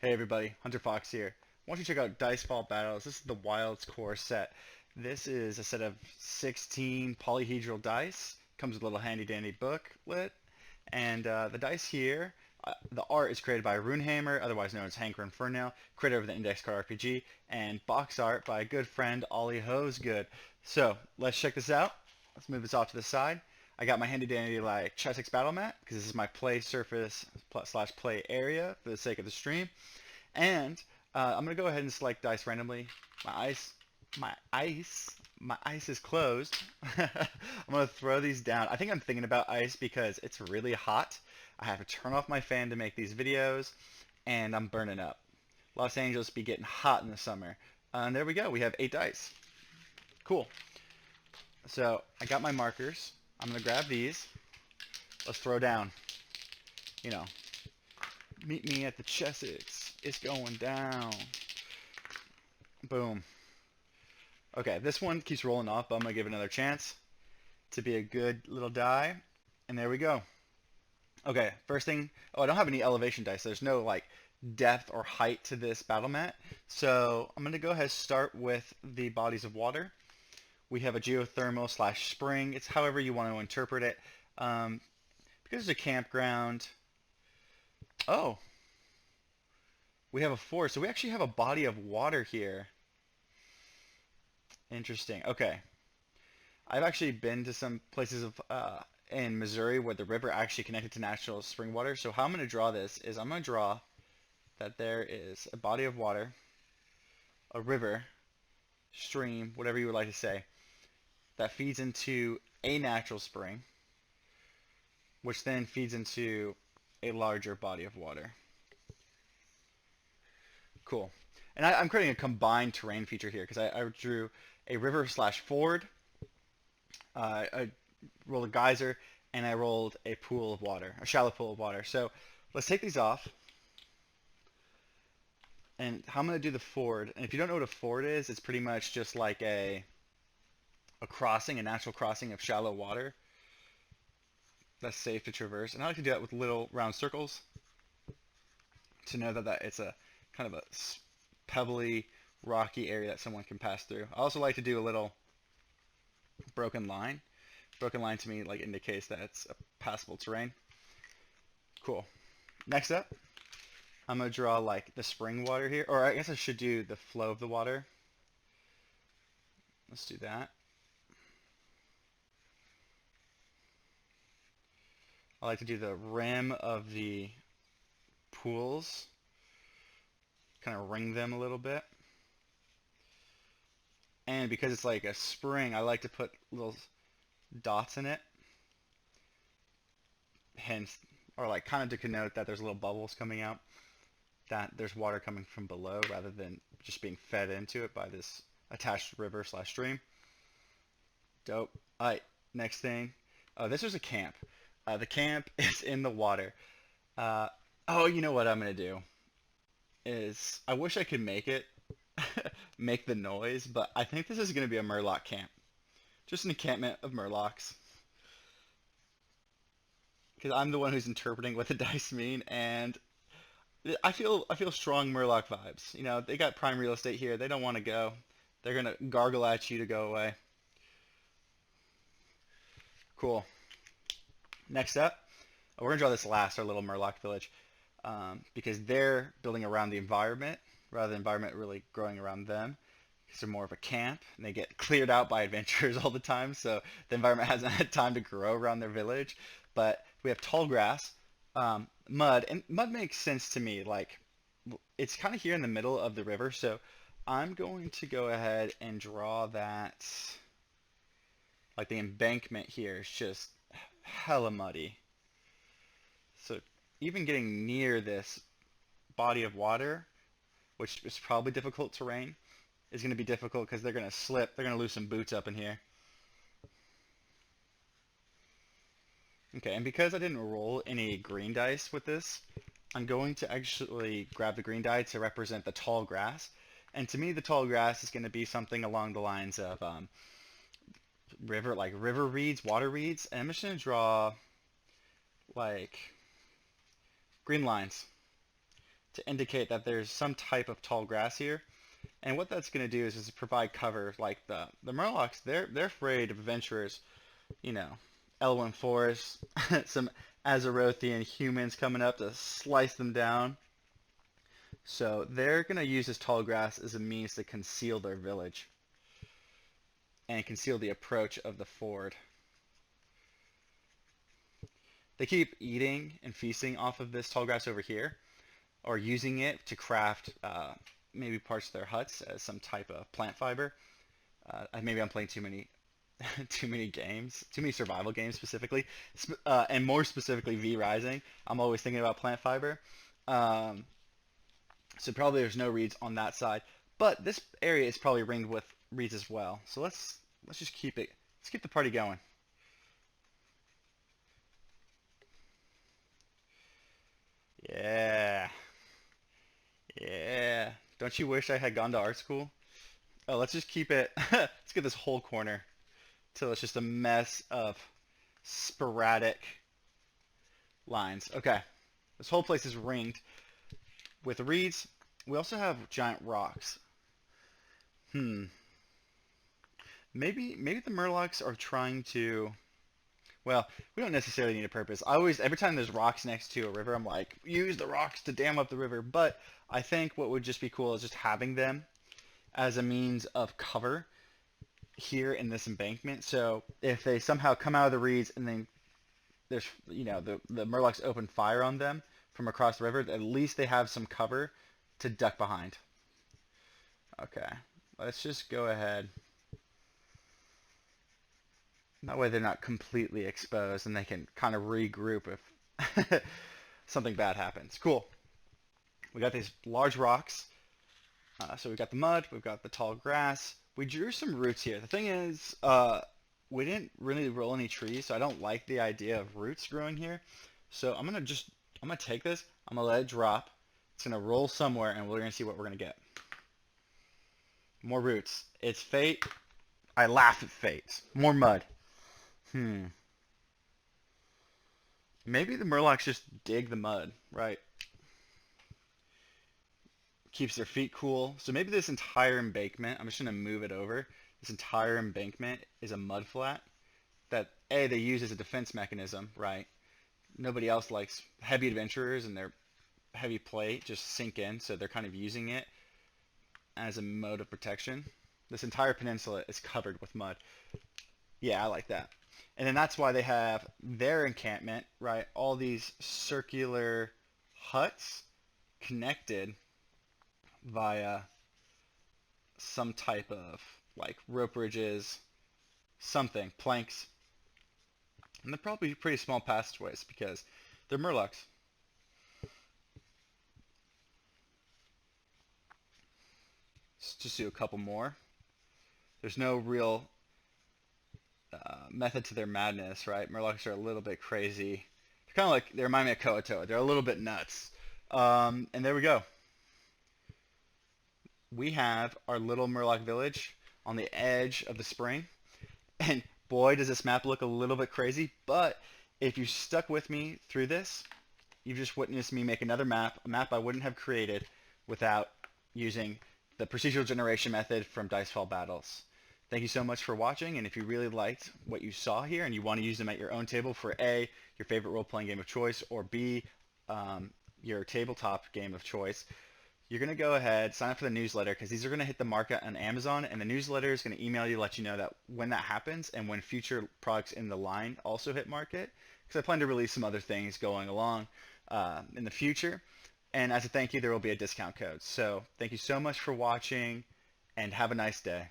Hey everybody, Hunter Fox here. Why don't you check out DICEFALL Battles? This is the Wilds Core set. This is a set of 16 polyhedral dice. Comes with a little handy dandy booklet. And the dice here, the art is created by Runehammer, otherwise known as Hank Runfernell, creator of the Index Card RPG, and box art by a good friend, Ollie Hosegood. So, let's check this out. Let's move this off to the side. I got my handy dandy like Chessex battle mat because this is my play surface slash play area for the sake of the stream. And I'm gonna go ahead and select dice randomly. My ice is closed. I'm gonna throw these down. I think I'm thinking about ice because it's really hot. I have to turn off my fan to make these videos, and I'm burning up. Los Angeles be getting hot in the summer. And there we go. We have 8 dice. Cool. So I got my markers. I'm gonna grab these. Let's throw down. You know, meet me at the Chessex. It's going down. Boom. Okay, this one keeps rolling off, but I'm going to give it another chance to be a good little die. And there we go. Okay, first thing. Oh, I don't have any elevation dice. So there's no, like, depth or height to this battle mat. So I'm going to go ahead and start with the bodies of water. We have a geothermal slash spring. It's however you want to interpret it. Because it's a campground. Oh. We have a forest. So we actually have a body of water here. Interesting. Okay. I've actually been to some places in Missouri where the river actually connected to natural spring water. So how I'm going to draw this is I'm going to draw that there is a body of water, a river, stream, whatever you would like to say, that feeds into a natural spring, which then feeds into a larger body of water. Cool. And I'm creating a combined terrain feature here because I drew a river slash ford, I rolled a geyser, and I rolled a pool of water, a shallow pool of water. So let's take these off. And how I'm going to do the ford, and if you don't know what a ford is, it's pretty much just like a crossing, a natural crossing of shallow water that's safe to traverse. And I like to do that with little round circles to know that it's a kind of a pebbly, rocky area that someone can pass through. I also like to do a little broken line. Broken line to me like indicates that it's a passable terrain. Cool. Next up, I'm going to draw like the spring water here, or I guess I should do the flow of the water. Let's do that. I like to do the rim of the pools, kind of ring them a little bit. And because it's like a spring, I like to put little dots in it. Hence, or like kind of to connote that there's little bubbles coming out, that there's water coming from below rather than just being fed into it by this attached river slash stream. Dope. Alright, next thing. This was a camp. The camp is in the water. Oh, you know what I'm going to do? Is I wish I could make it make the noise, but I think this is going to be a murloc camp. Just an encampment of murlocs. Because I'm the one who's interpreting what the dice mean, and I feel strong murloc vibes. You know, they got prime real estate here. They don't want to go. They're going to gargle at you to go away. Cool. Next up, we're going to draw this last, our little murloc village, because they're building around the environment rather than the environment really growing around them. Because they're more of a camp, and they get cleared out by adventurers all the time, so the environment hasn't had time to grow around their village. But we have tall grass, mud, and mud makes sense to me. Like, it's kind of here in the middle of the river, so I'm going to go ahead and draw that, like the embankment here is just hella muddy. So even getting near this body of water, which is probably difficult terrain, is going to be difficult because they're going to slip. They're going to lose some boots up in here. Okay, and because I didn't roll any green dice with this, I'm going to actually grab the green die to represent the tall grass. And to me, the tall grass is going to be something along the lines of river reeds, water reeds. And I'm just going to draw like green lines. to indicate that there's some type of tall grass here. And what that's going to do is just provide cover. Like the murlocs, they're afraid of adventurers, you know, Elwyn Forest, some Azerothian humans coming up to slice them down. So they're going to use this tall grass as a means to conceal their village and conceal the approach of the ford. They keep eating and feasting off of this tall grass over here, or using it to craft maybe parts of their huts as some type of plant fiber. Maybe I'm playing too many too many games, too many survival games specifically, and more specifically V Rising. I'm always thinking about plant fiber. So probably there's no reeds on that side, but this area is probably ringed with reeds as well. So let's just keep it. Let's keep the party going. Yeah. Yeah. Don't you wish I had gone to art school? Oh, let's just keep it. Let's get this whole corner till it's just a mess of sporadic lines. Okay. This whole place is ringed with reeds. We also have giant rocks. Maybe the murlocs are trying to. Well, we don't necessarily need a purpose. Every time there's rocks next to a river, I'm like, use the rocks to dam up the river. But I think what would just be cool is just having them as a means of cover here in this embankment. So if they somehow come out of the reeds and then there's, the murlocs open fire on them from across the river, at least they have some cover to duck behind. Okay, let's just go ahead. That way they're not completely exposed and they can kind of regroup if something bad happens. Cool. We got these large rocks. So we've got the mud, we've got the tall grass. We drew some roots here. The thing is, we didn't really roll any trees, so I don't like the idea of roots growing here. So I'm gonna take this, I'm gonna let it drop. It's gonna roll somewhere and we're gonna see what we're gonna get. More roots. It's fate. I laugh at fate. More mud. Maybe the murlocs just dig the mud, right? Keeps their feet cool. So maybe this entire embankment, I'm just going to move it over. This entire embankment is a mud flat that, A, they use as a defense mechanism, right? Nobody else likes heavy adventurers and their heavy plate just sink in, so they're kind of using it as a mode of protection. This entire peninsula is covered with mud. Yeah, I like that. And then that's why they have their encampment, right? All these circular huts connected via some type of like rope bridges, something, planks. And they're probably pretty small passageways because they're murlocs. Let's just do a couple more. There's no real method to their madness, right? Murlocs are a little bit crazy. They're kind of like, they remind me of Koatoa. They're a little bit nuts. And there we go. We have our little murloc village on the edge of the spring. And boy, does this map look a little bit crazy. But if you stuck with me through this, you've just witnessed me make another map, a map I wouldn't have created without using the procedural generation method from DICEFALL Battles. Thank you so much for watching, and if you really liked what you saw here and you want to use them at your own table for A, your favorite role-playing game of choice, or B, your tabletop game of choice, you're going to go ahead, sign up for the newsletter, because these are going to hit the market on Amazon, and the newsletter is going to email you to let you know that when that happens and when future products in the line also hit market, because I plan to release some other things going along in the future, and as a thank you, there will be a discount code. So thank you so much for watching, and have a nice day.